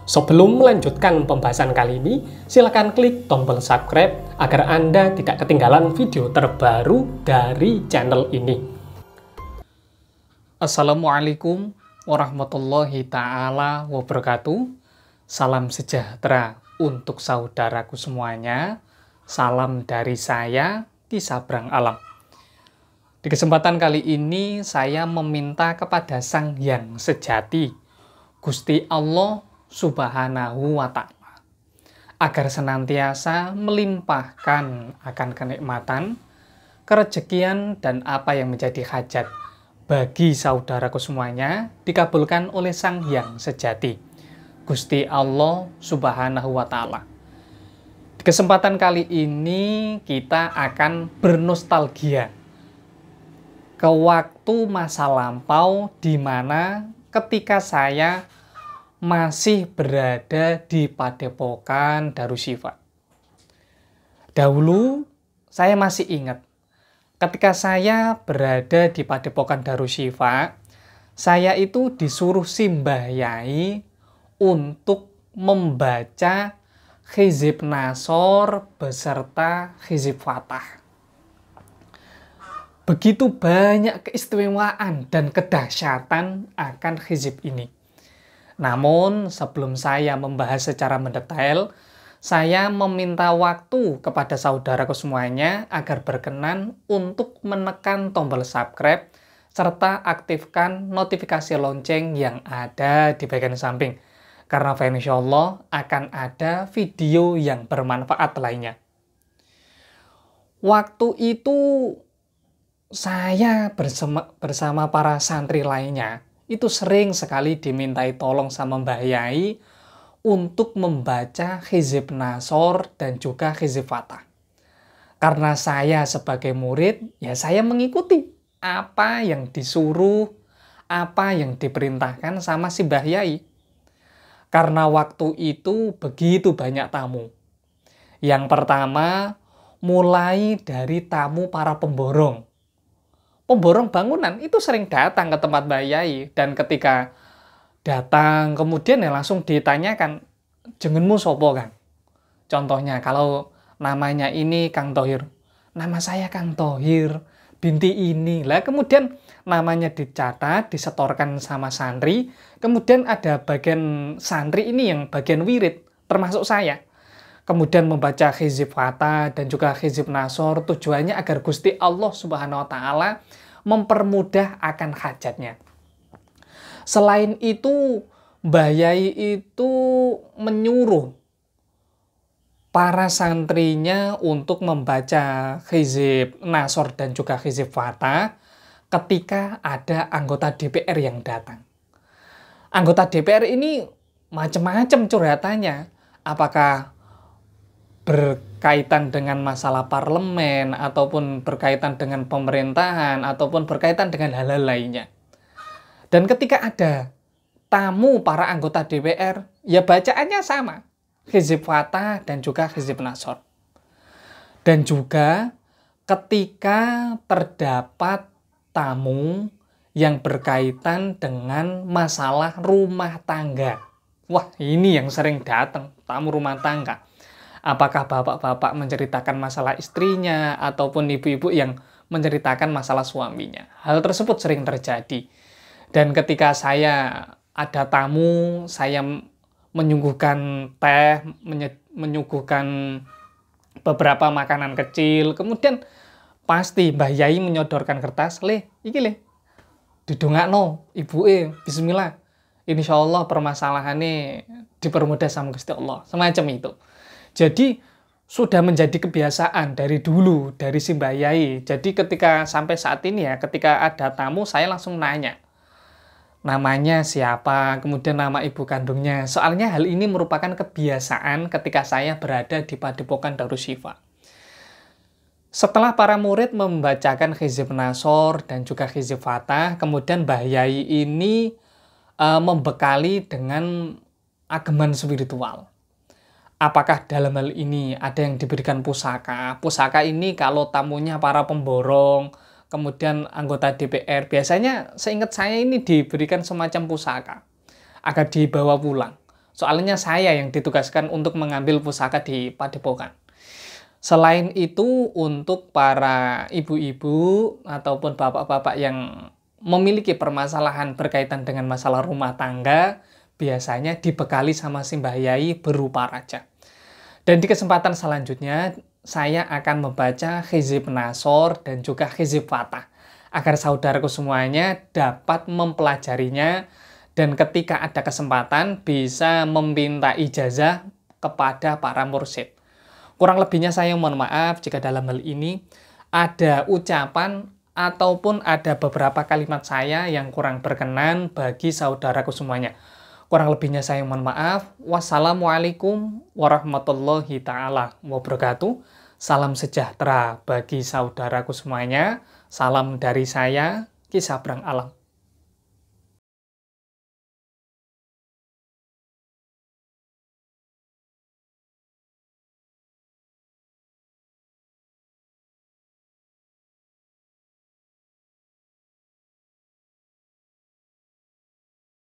Sebelum melanjutkan pembahasan kali ini, silakan klik tombol subscribe agar Anda tidak ketinggalan video terbaru dari channel ini. Assalamualaikum warahmatullahi ta'ala wabarakatuh. Salam sejahtera untuk saudaraku semuanya. Salam dari saya di Sabrang Alam. Di kesempatan kali ini saya meminta kepada Sang Yang Sejati, Gusti Allah Subhanahu wa Ta'ala, agar senantiasa melimpahkan akan kenikmatan, kerejekian, dan apa yang menjadi hajat bagi saudaraku semuanya dikabulkan oleh Sang Yang Sejati, Gusti Allah Subhanahu wa Ta'ala. Di kesempatan kali ini kita akan bernostalgia ke waktu masa lampau di mana ketika saya masih berada di Padepokan Darussyifa. Dahulu saya masih ingat ketika saya berada di Padepokan Darussyifa, saya itu disuruh Simbah Yai untuk membaca Hizib Nasor beserta Hizib Fatah. Begitu banyak keistimewaan dan kedahsyatan akan hizib ini. Namun, sebelum saya membahas secara mendetail, saya meminta waktu kepada saudaraku semuanya agar berkenan untuk menekan tombol subscribe serta aktifkan notifikasi lonceng yang ada di bagian samping. Karena insya Allah akan ada video yang bermanfaat lainnya. Waktu itu saya bersama para santri lainnya itu sering sekali dimintai tolong sama Mbah Yai untuk membaca Hizib Nasor dan juga Hizib Fatah. Karena saya sebagai murid, ya saya mengikuti apa yang disuruh, apa yang diperintahkan sama si Mbah Yai. Karena waktu itu begitu banyak tamu. Yang pertama, mulai dari tamu para pemborong. Pemborong bangunan itu sering datang ke tempat Mbah Yai, dan ketika datang kemudian ya langsung ditanyakan, jenenganmu sopo Kang? Contohnya kalau namanya ini Kang Thohir, nama saya Kang Thohir binti ini lah, kemudian namanya dicatat, disetorkan sama santri, kemudian ada bagian santri ini yang bagian wirid termasuk saya, kemudian membaca Hizib Fatah dan juga Hizib Nasor, tujuannya agar Gusti Allah Subhanahu wa Ta'ala mempermudah akan hajatnya. Selain itu, Mbah Yai itu menyuruh para santrinya untuk membaca Hizib Nasor dan juga Hizib Fatah ketika ada anggota DPR yang datang. Anggota DPR ini macam-macam curhatannya. Apakah berkaitan dengan masalah parlemen, ataupun berkaitan dengan pemerintahan, ataupun berkaitan dengan hal-hal lainnya. Dan ketika ada tamu para anggota DPR, ya bacaannya sama, Hizib Fatah dan juga Hizib Nasor. Dan juga ketika terdapat tamu yang berkaitan dengan masalah rumah tangga. Wah, ini yang sering datang, tamu rumah tangga. Apakah bapak-bapak menceritakan masalah istrinya, ataupun ibu-ibu yang menceritakan masalah suaminya. Hal tersebut sering terjadi. Dan ketika saya ada tamu, saya menyuguhkan teh, menyuguhkan beberapa makanan kecil, kemudian pasti Mbah Yai menyodorkan kertas, iki didongakno ibuke, bismillah. Insyaallah permasalahannya dipermudah sama Gusti Allah. Semacam itu. Jadi sudah menjadi kebiasaan dari dulu, dari si Mbah Yai. Jadi ketika sampai saat ini ya, ketika ada tamu saya langsung nanya namanya siapa, kemudian nama ibu kandungnya. Soalnya hal ini merupakan kebiasaan ketika saya berada di Padepokan Darussyifa. Setelah para murid membacakan Hizib Nasor dan juga Hizib Fatah, kemudian Mbah Yai ini membekali dengan ageman spiritual. Apakah dalam hal ini ada yang diberikan pusaka? Pusaka ini kalau tamunya para pemborong, kemudian anggota DPR, biasanya seingat saya ini diberikan semacam pusaka agar dibawa pulang. Soalnya saya yang ditugaskan untuk mengambil pusaka di Padepokan. Selain itu, untuk para ibu-ibu ataupun bapak-bapak yang memiliki permasalahan berkaitan dengan masalah rumah tangga, biasanya dibekali sama Simbah Yai berupa raja. Dan di kesempatan selanjutnya, saya akan membaca Hizib Nasor dan juga Hizib Fatah, agar saudaraku semuanya dapat mempelajarinya dan ketika ada kesempatan bisa meminta ijazah kepada para mursyid. Kurang lebihnya saya mohon maaf jika dalam hal ini ada ucapan ataupun ada beberapa kalimat saya yang kurang berkenan bagi saudaraku semuanya. Kurang lebihnya saya mohon maaf. Wassalamualaikum warahmatullahi ta'ala wabarakatuh. Salam sejahtera bagi saudaraku semuanya. Salam dari saya, Ki Sabrang Alam.